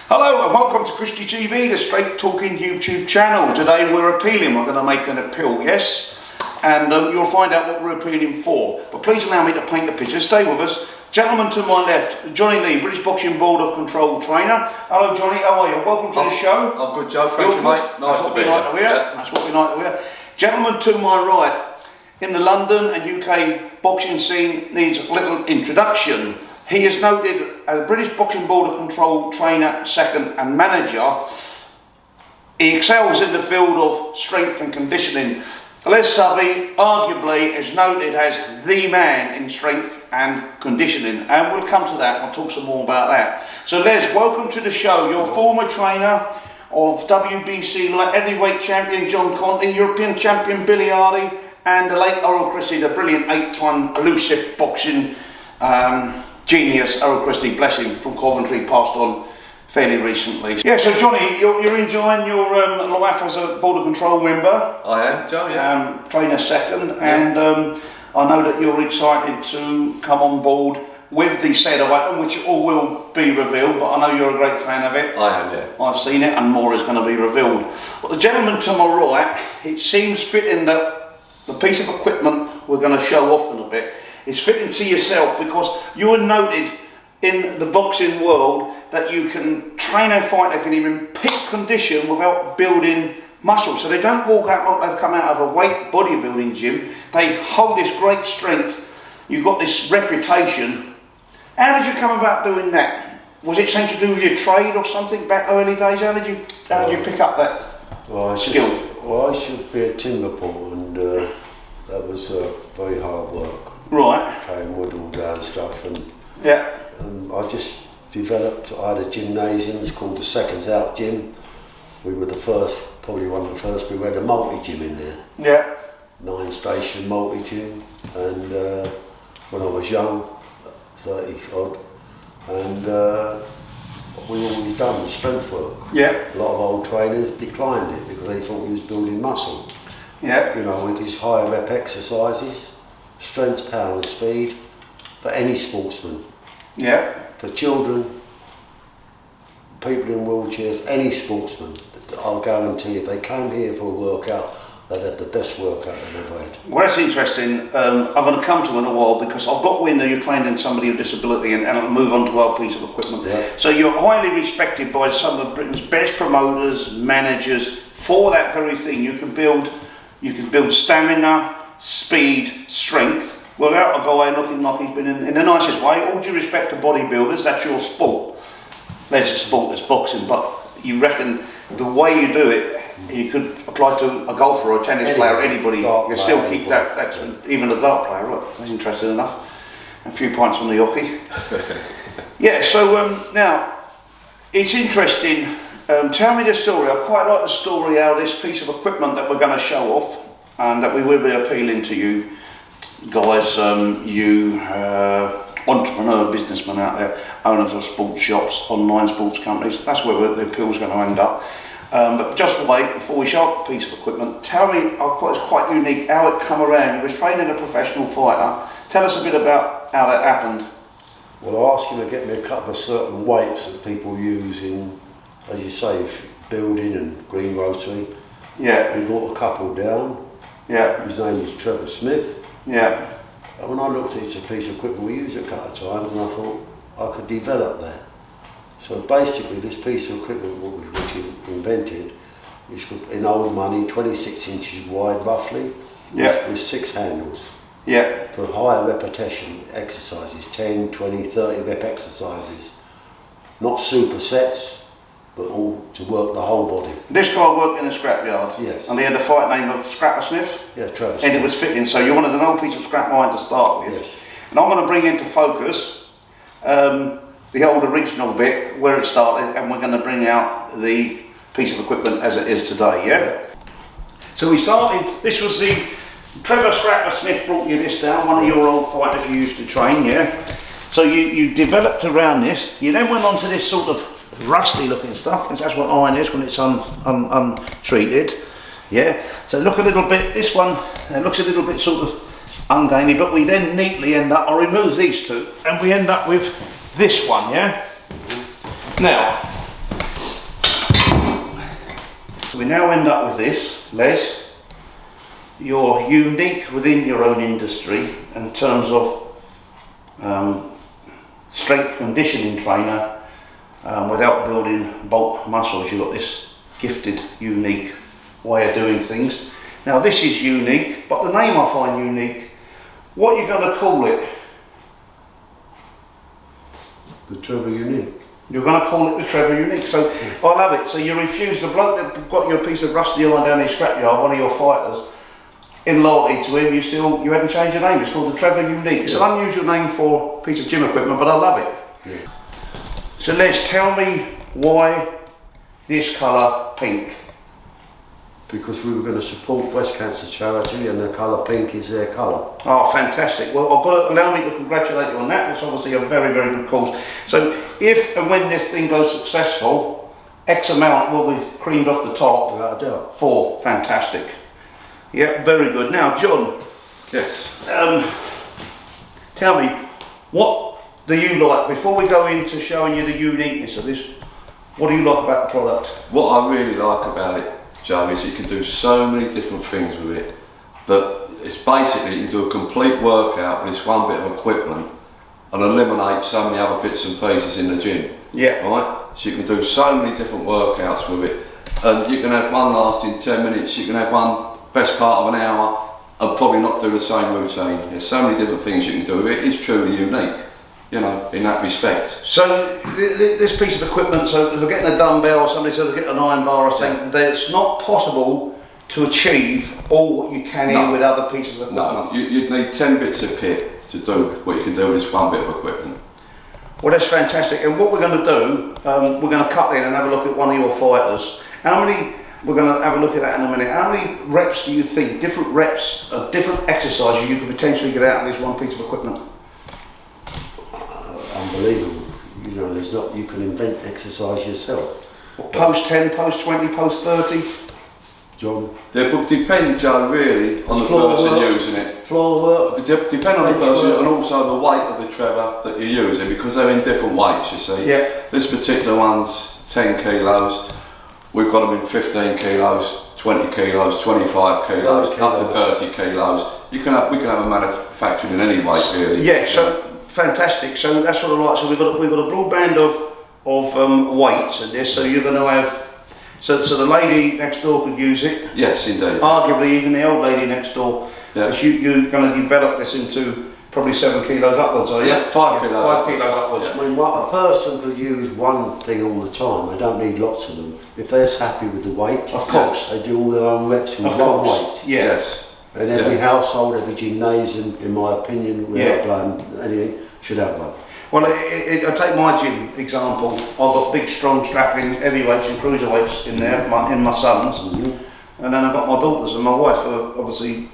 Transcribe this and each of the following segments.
Hello and welcome to Christy TV, the straight talking YouTube channel. Today we're appealing, we're going to make an appeal, yes? And you'll find out what we're appealing for. But please allow me to paint the picture. Stay with us. Gentleman to my left, Johnny Lee, British Boxing Board of Control trainer. Hello Johnny, how are you? Welcome to the show. I'm good, Joe, thank you mate. Nice to be here. That's what we like to hear. Gentleman to my right, in the London and UK boxing scene needs a little introduction. He is noted as a British Boxing Board of Control trainer, second and manager. He excels in the field of strength and conditioning. Les Savvy arguably is noted as the man in strength and conditioning, and we'll come to that, we'll talk some more about that. So Les, welcome to the show. You're a former trainer of WBC light heavyweight champion John Conti, European champion Billy Hardy, and the late Oral Christie, the brilliant 8-ton elusive boxing genius Oral Christie, bless him, from Coventry, passed on fairly recently. Yeah, so Johnny, you're enjoying your life as a Board of Control member. I am, Joe, yeah. Trainer second, and I know that you're excited to come on board with the said item, which all will be revealed, but I know you're a great fan of it. I am, yeah. I've seen it, and more is going to be revealed. But the gentleman to my right, it seems fitting that the piece of equipment we're going to show off in a bit is fitting to yourself, because you are noted in the boxing world that you can train a fighter, can even peak condition without building muscle. So they don't walk out like they've come out of a weight bodybuilding gym. They hold this great strength. You've got this reputation. How did you come about doing that? Was it something to do with your trade or something back early days? How did you pick up that skill? I used to be at Timberpool, and that was very hard work. Right. Carrying wood all down stuff, and yeah. I just developed. I had a gymnasium. It's called the Seconds Out Gym. We were the first, probably one of the first. We had a multi-gym in there. Yeah. 9-station multi-gym, and when I was young, 30 odd, and we always done strength work. Yeah. A lot of old trainers declined it because they thought he was building muscle. Yeah. You know, with his high rep exercises, strength, power and speed, for any sportsman. Yeah. For children, people in wheelchairs, any sportsman, I'll guarantee if they came here for a workout, they'd have the best workout they've ever had. Well, that's interesting. I'm going to come to in a while, because I've got wind that you're training somebody with disability, and I'll move on to our piece of equipment. Yeah. So you're highly respected by some of Britain's best promoters, managers, for that very thing. You can build stamina, speed, strength, without a guy looking like he's been in the nicest way. All due respect to bodybuilders, that's your sport. There's a sport, there's boxing, but you reckon the way you do it, you could apply to a golfer or a tennis player, anybody. You still keep that, even a dart player, right? That's interesting enough. A few points on the hockey. Yeah, so now, it's interesting. Tell me the story. I quite like the story how this piece of equipment that we're going to show off, and that we will be appealing to you guys, you entrepreneur businessmen out there, owners of sports shops, online sports companies. That's where the appeal's going to end up. But just wait, before we show up a piece of equipment, tell me, it's quite unique how it come around. You was training a professional fighter. Tell us a bit about how that happened. Well, I asked him to get me a couple of certain weights that people use in, as you say, building and greengrocery. Yeah. We brought a couple down. Yeah. His name was Trevor Smith. Yeah. And when I looked at this piece of equipment, we used it a couple of times, and I thought I could develop that. So basically, this piece of equipment which he invented is, in old money, 26 inches wide roughly, yeah, with 6 handles. Yeah. For higher repetition exercises, 10, 20, 30 rep exercises. Not supersets, but all to work the whole body. This guy worked in a scrapyard. Yes. And he had a fight name of Scrapper Smith. Yeah, Trevor Smith. And it was fitting, so you wanted an old piece of scrap iron to start with. Yes. And I'm going to bring into focus the old original bit, where it started, and we're going to bring out the piece of equipment as it is today, yeah? So we started, this was the, Trevor Scrapper Smith brought you this down, one of your old fighters you used to train, yeah? So you developed around this, you then went on to this sort of rusty looking stuff, because that's what iron is when it's untreated, yeah? So look a little bit, this one, it looks a little bit sort of ungainly, but we then neatly end up, I remove these two, and we end up with this one, yeah? Now, So we now end up with this, Les. You're unique within your own industry in terms of strength conditioning trainer without building bulk muscles. You've got this gifted, unique way of doing things. Now this is unique, but the name I find unique. What are you going to call it? The Trevor Unique. You're going to call it the Trevor Unique. So I love it. So you refuse the bloke that got you a piece of rusty iron down his scrapyard, one of your fighters, in loyalty to him, you hadn't changed your name. It's called the Trevor Unique. It's an unusual name for a piece of gym equipment, but I love it. Yeah. So Les, tell me why this colour pink? Because we were going to support breast cancer charity, and the colour pink is their colour. Oh, fantastic. Well, I've got to allow me to congratulate you on that. It's obviously a very, very good cause. So if and when this thing goes successful, X amount will be creamed off the top. Without a doubt. For fantastic. Yeah, very good. Now, John. Yes. Tell me, what do you like, before we go into showing you the uniqueness of this, what do you like about the product? What I really like about it, Joe, is you can do so many different things with it. But it's basically, you can do a complete workout with this one bit of equipment and eliminate so many other bits and pieces in the gym. Yeah. Right? So you can do so many different workouts with it. And you can have one lasting 10 minutes, you can have one best part of an hour, and probably not do the same routine. There's so many different things you can do with it. It is truly unique, you know, in that respect. So this piece of equipment, so they're getting a dumbbell, somebody said they're getting an iron bar or something, that it's not possible to achieve all what you can here with other pieces of equipment. No, you'd need 10 bits of kit to do what you can do with this one bit of equipment. Well, that's fantastic. And what we're going to do, we're going to cut in and have a look at one of your fighters. We're going to have a look at that in a minute. How many reps do you think, different reps, different exercises you could potentially get out of this one piece of equipment? Unbelievable. You know, you can invent exercise yourself. Post 10, post 20, post 30? John? It would depend, Joe, really, on the person using it. Floor work. It depend on the person and also the weight of the Trevor that you're using, because they're in different weights, you see. Yeah. This particular one's 10 kilos. We've got them in 15 kilos, 20 kilos, 25 kilos, up to 30 kilos. We can have them manufactured in any weight, really. Yeah, so fantastic. So that's what I like. So we've got a broad band of weights in this. So you're going to have, so the lady next door could use it. Yes, indeed. Arguably even the old lady next door. Yeah. Because you're going to develop this into probably 7 kilos upwards, are you? Yeah, 5 kilos. 5 kilos upwards. I mean, a person could use one thing all the time. They don't need lots of them. If they're happy with the weight, of course, they do all their own reps with one weight. Yeah. Yes. And every household, every gymnasium, in my opinion, without blame anything, should have one. Well, I take my gym example. I've got big, strong, strapping heavyweights and cruiserweights in there, in my sons, and then I've got my daughters and my wife, who are obviously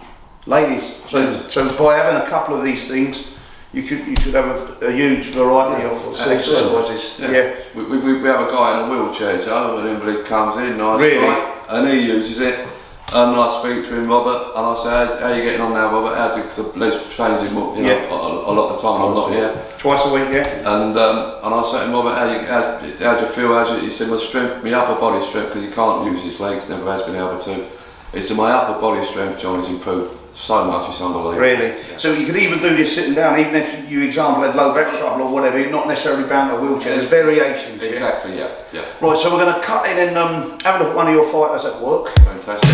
ladies. So by having a couple of these things, you could have a huge variety of exercises. Yeah. We have a guy in a wheelchair, Joe, an invalid comes in, and he uses it. And I speak to him, Robert, and I say, how are you getting on now, Robert? Because Les trains him, you know, a lot of the time I'm not here. Twice a week, yeah. And I said to him, Robert, how do you feel? He said, my strength, my upper body strength, because he can't use his legs, never has been able to. He said, my upper body strength, John, has improved so much, it's unbelievable. Really? Yeah. So you could even do this sitting down, even if you, example, had low back trouble or whatever, you're not necessarily bound to a wheelchair, there's variations. Exactly, yeah. Right, so we're going to cut in and have a look at one of your fighters at work. Fantastic.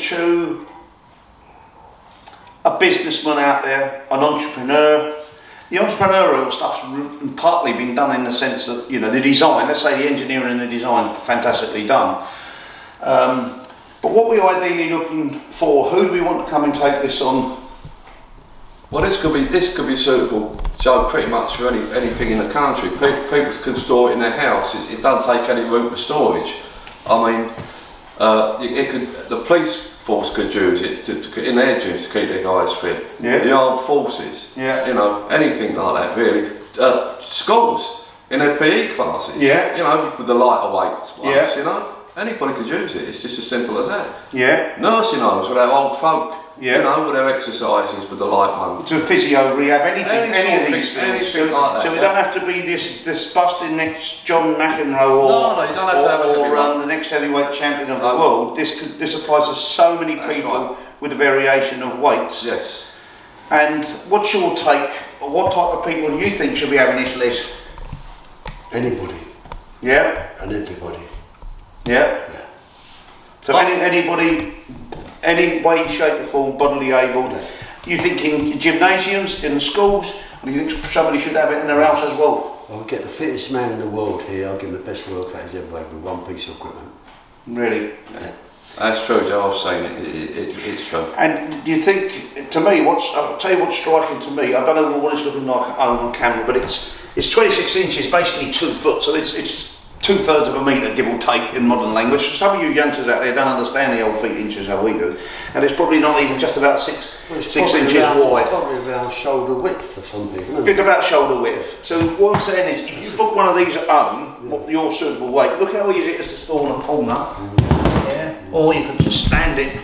to a businessman out there, an entrepreneur, the entrepreneurial stuff's partly been done in the sense that, you know, the design, let's say the engineering and the design is fantastically done. But what we're ideally looking for, who do we want to come and take this on? Well, this could be suitable, Joe, pretty much for anything in the country. People can store it in their house. It doesn't take any room for storage. I mean, the police force could use it in their gyms to keep their guys fit. Yeah. The armed forces. Yeah. You know, anything like that really. Schools in their PE classes. Yeah. You know, with the lighter weights ones. Yeah. You know, anybody could use it. It's just as simple as that. Yeah. Nursing homes with our old folk. Yeah. You know, with their exercises with the light ones. To physio rehab, anything, any of these things. Anything like that. So we don't have to be this busting next John McEnroe or, No, you don't have to have or the next heavyweight champion of the world. This applies to so many people with a variation of weights. Yes. And what's your take? What type of people do you think should be having this list? Anybody Yeah. and everybody. Yeah. Yeah. So anybody, any way, shape or form, bodily able. Yes. You think in gymnasiums, in schools, or do you think somebody should have it in their house as well? I'll get the fittest man in the world here. I'll give him the best workout he's ever had with one piece of equipment. Really? Yeah. That's true, Joe. I've seen it. It's true. And do you think, to me, I'll tell you what's striking to me, I don't know what it's looking like at home on camera, but it's 26 inches, basically 2 foot, so it's 2/3 of a metre, give or take, in modern language. Some of you youngsters out there don't understand the old feet inches how we do, and it's probably not even just about six inches wide. It's probably around shoulder width for some people, isn't it? It's about shoulder width. So what I'm saying is, if you book one of these at home, what your suitable weight, look how easy it is to store in a corner. Yeah. Or you can just stand it.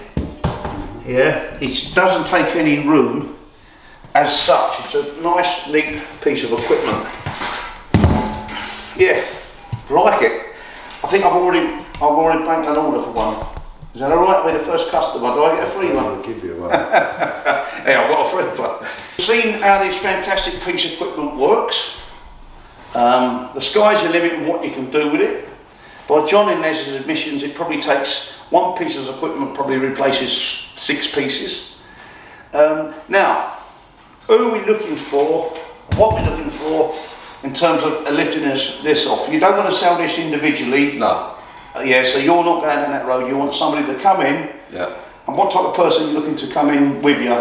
Yeah. It doesn't take any room as such. It's a nice, neat piece of equipment. Yeah. Like it. I think I've already banked an order for one. Is that alright? We're the first customer. Do I get a free one? I'll give you one. Yeah, I've got a free one. Seen how this fantastic piece of equipment works. The sky's the limit on what you can do with it. By John Inez's admissions, it probably takes one piece of equipment probably replaces 6 pieces. Now, who are we looking for? What we're looking for in terms of lifting this off? You don't want to sell this individually. No. Yeah, so you're not going down that road. You want somebody to come in. Yeah. And what type of person are you looking to come in with you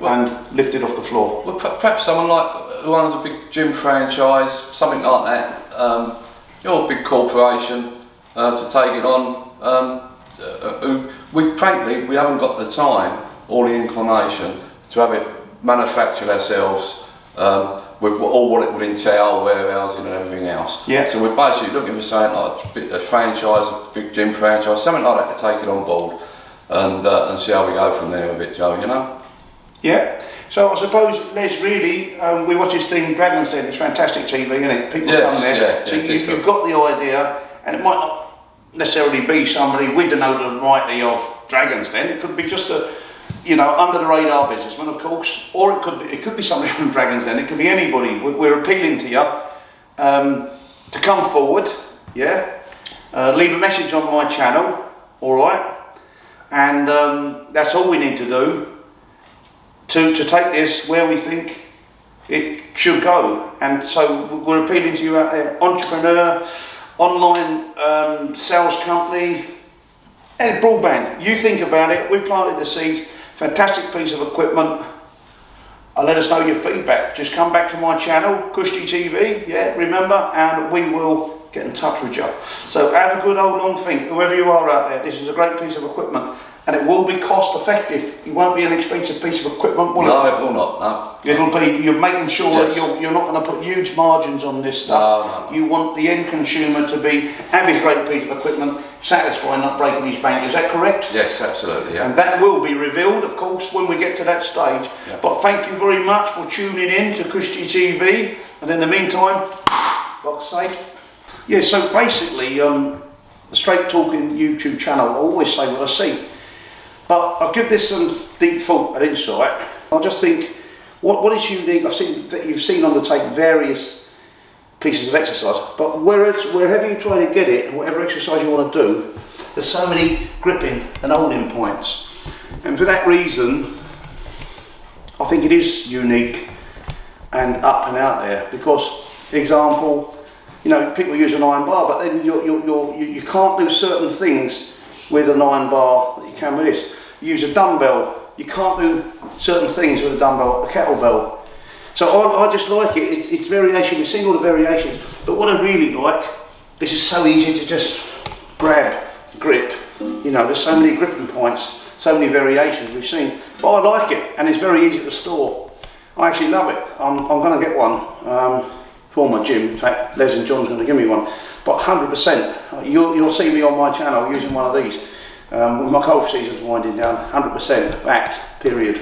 and lift it off the floor? Well, perhaps someone like who owns a big gym franchise, something like that. You're a big corporation to take it on. Frankly, we haven't got the time or the inclination to have it manufactured ourselves. With all what it would entail, warehousing and everything else. Yeah. So we're basically looking for something like a franchise, a big gym franchise, something like that to take it on board and see how we go from there with it, Joe, you know? Yeah. So I suppose, Les, really, we watch this thing, Dragon's Den, it's fantastic TV, isn't it? People come there. Yeah, so yeah, you've got the idea, and it might not necessarily be somebody with the notoriety of Dragon's Den. It could be just a, you know, under the radar businessman, of course, or it could be somebody from Dragon's Den. It could be anybody. We're appealing to you to come forward. Yeah, leave a message on my channel. All right, and that's all we need to do to take this where we think it should go. And so we're appealing to you out there, entrepreneur, online sales company, and broadband. You think about it. We've planted the seeds. Fantastic piece of equipment. Let us know your feedback. Just come back to my channel, Kushti TV, yeah, remember, and we will get in touch with you. So have a good old long think, whoever you are out there. This is a great piece of equipment, and it will be cost effective. It won't be an expensive piece of equipment, will it? No, it will not, no. It'll be, you're making sure Yes. that you're not going to put huge margins on this stuff. No. You want the end consumer to have his great piece of equipment, satisfied, not breaking his bank. Is that correct? Yes, absolutely, yeah. And that will be revealed, of course, when we get to that stage. Yeah. But thank you very much for tuning in to Kushti TV. And in the meantime, box safe. Yeah, so basically, the Straight Talking YouTube channel, I always say what I see. But I'll give this some deep thought and insight. I just think, what is unique? I've seen that you've seen on the tape various pieces of exercise, but wherever you try to get it, whatever exercise you want to do, there's so many gripping and holding points. And for that reason, I think it is unique and up and out there, because, example, you know, people use an iron bar, but then you can't do certain things with an iron bar that you can with this. You use a dumbbell, you can't do certain things with a dumbbell, a kettlebell. So I just like it. It's variation. We've seen all the variations, but what I really like, this is so easy to just grab, grip. You know, there's so many gripping points, so many variations we've seen. But I like it, and it's very easy to store. I actually love it. I'm going to get one for my gym. In fact, Les and John's going to give me one. But 100%, you'll see me on my channel using one of these. When my golf season's winding down, 100% fact, period.